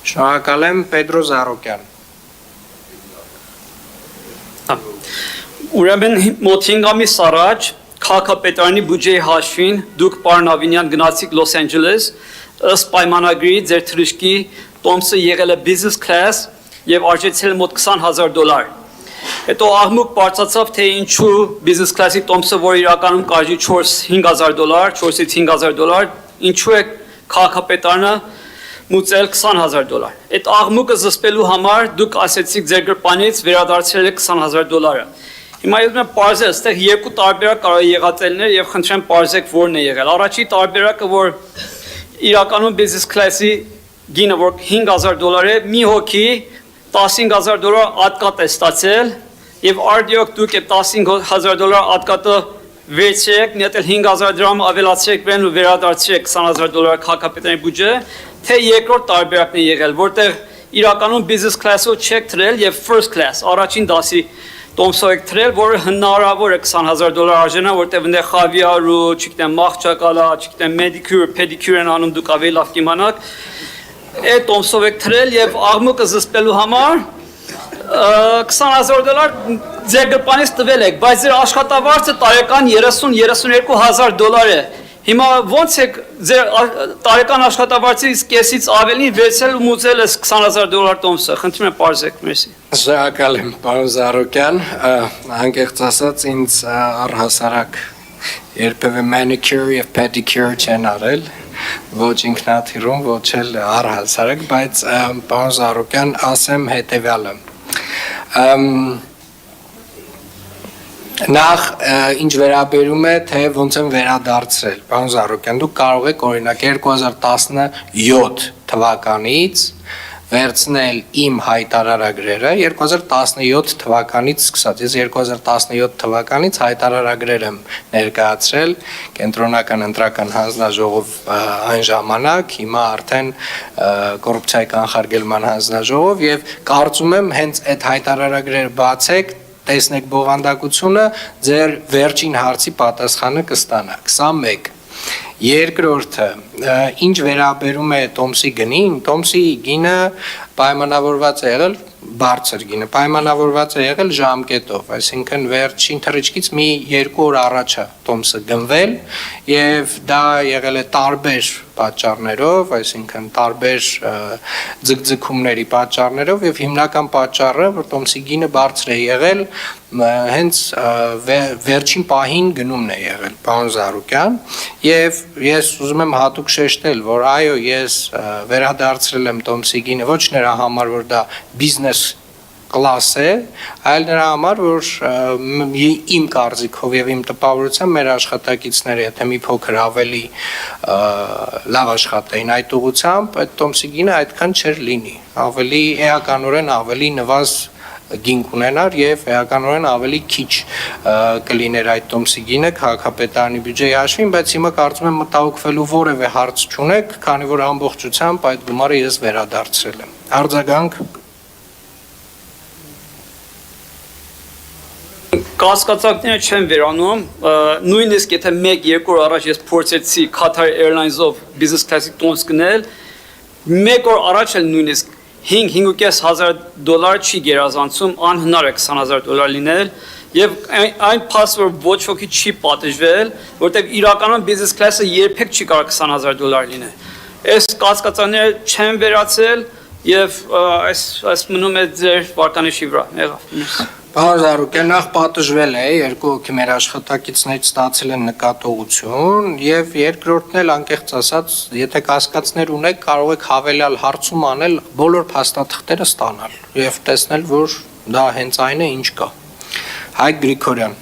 Շնորհակալ եմ, Պետրո Զարոկյան։ Ուրեմն մոտ 5 ամիս առաջ քաղաքապետարանի բյուջեի հաշվին դուք պարոն Ավինյան գնացիք Լոս Անջելես, ըստ պայմանագրի ձեր թռիչքի տոմսը եղել է business class եւ արժեցել մոտ $20,000։ Հետո աղմուկ բարձրացավ, թե ինչու business class-ի տոմսը, որ իրականում կարժի $4,000, $4-ից $5,000, ինչու է քաղաքապետարանը մուծել $20,000։ Այդ աղմուկը զսպելու համար դուք ասեցիք ձեր գրպանից վերադարձրել եք $20,000։ Հիմա ես ուզում եմ պարզել, այստեղ երկու տարբերակ կարող է եղած լինել եւ խնդրեմ պարզեք որն է եղել։ Առաջի տարբերակը, որ իրականում business class-ի գինը, որ $5,000 է, մի հոգի $15,000 ատկատ է ստացել եւ արդյոք դուք այդ $15,000 ատկատը վերցրեք, մի հատ էլ $5,000 ավելացրեք վեն ու վերադարձրեք $20,000 քաղաքապետարանի բյուջե, թե երկրորդ տարբերակն է եղել, որտեղ իրականում business class-ով չեք թրել եւ first class, առաջին դասի տոմսով եք թրել, որը հնարավոր է $20,000 արժենա, որտեղ այնտեղ խավիար ու, չգիտեմ, մաղճակալա, չգիտեմ, pedicure, pedicure են անում, դուք ավելի լավ կիմանաք, այդ տոմսով եք թրել եւ աղմուկը զսպելու համար $20,000 ձեր գրպանից տվել եք, բայց ձեր աշխատավարձը տարեկան $30,000-32,000 է։ Հիմա ոնց եք ձեր տարեկան աշխատավարձից կեսից ավելին վերցել ու մուծել այս $20,000 տոմսը։ Խնդրում եմ պարզեք, մերսի։ Շնորհակալ եմ, պարոն Զարոկյան, անկեղծ ասած ինձ առհասարակ երբևէ manicure եւ pedicure չեն արել, ոչ ինքնաթիռում, ոչ էլ առհասարակ, բայց պարոն Զարոկյան, ասեմ հետեւյալը։ Նախ ինչ վերաբերում է, թե ոնց եմ վերադարձրել, պարոն Զարոկյան, դուք կարող եք օրինակ 2017 թվականից վերցնել իմ հայտարարագրերը 2017 թվականից սկսած, ես 2017 թվականից հայտարարագրեր եմ ներկայացրել կենտրոնական ընտրական հանձնաժողով այն ժամանակ, հիմա արդեն կոռուպցիայի կանխարգելման հանձնաժողով եւ կարծում եմ հենց այդ հայտարարագրերը բացեք տեսնեք բովանդակությունը, ձեր վերջին հարցի պատասխանը կստանաք, սա մեկ։ Երկրորդը, ինչ վերաբերում է տոմսի գնին, տոմսի գինը պայմանավորված է եղել, բարձր գինը, պայմանավորված է եղել ժամկետով, այսինքն վերջին թռիչքից մի 2 օր առաջ է տոմսը գնվել եւ դա եղել է տարբեր պատճառներով, այսինքն տարբեր ձգձգումների պատճառներով եւ հիմնական պատճառը, որ տոմսի գինը բարձր է եղել, հենց վերջին պահին գնումն է եղել, պարոն Զարոկյան, եւ ես ուզում եմ հատուկ շեշտել, որ այո, ես վերադարձրել եմ տոմսի գինը ոչ նրա համար, որ դա բիզնես կլաս է, այլ նրա համար, որ իմ կարծիքով եւ իմ տպավորությամբ մեր աշխատակիցները, եթե մի փոքր ավելի լավ աշխատեին այդ ուղղությամբ, այդ տոմսի գինը այդքան չէր լինի, ավելի էականորեն ավելի նվազ գին կունենար եւ էականորեն ավելի քիչ կլիներ այդ տոմսի գինը քաղաքապետարանի բյուջեի հաշվին, բայց հիմա կարծում եմ մտահոգվելու որևէ հարց չունեք, քանի որ ամբողջությամբ այդ գումարը ես վերադարձրել եմ։ Արձագանք Կասկածակները չեն վերանում, նույնիսկ եթե 1-2 օր առաջ ես փորձեցի Qatar Airlines-ով business class-ի տոմս գնել, 1 օր առաջ էլ նույնիսկ $5,500 չի գերազանցում, անհնար է $20,000 լինել եւ այն փաստ որ ոչ ոքի չի պատժվել, որտեղ իրականում business class-ը երբեք չի կարող $20,000 լինել։ Այս կասկածանները չեն վերացել եւ այս մնում է ձեր վարկանիշի վրա։ Եղավ։ Պարոն Զարոկյան, նախ պատժվել է, 2 հոգի մեր աշխատակիցներից ստացել են նկատողություն եւ երկրորդն էլ անկեղծ ասած, եթե կասկածներ ունեք, կարող եք հավելյալ հարցում անել, բոլոր փաստաթղթերը ստանալ եւ տեսնել, որ դա հենց այն է, ինչ կա։ Հայկ Գրիգորյան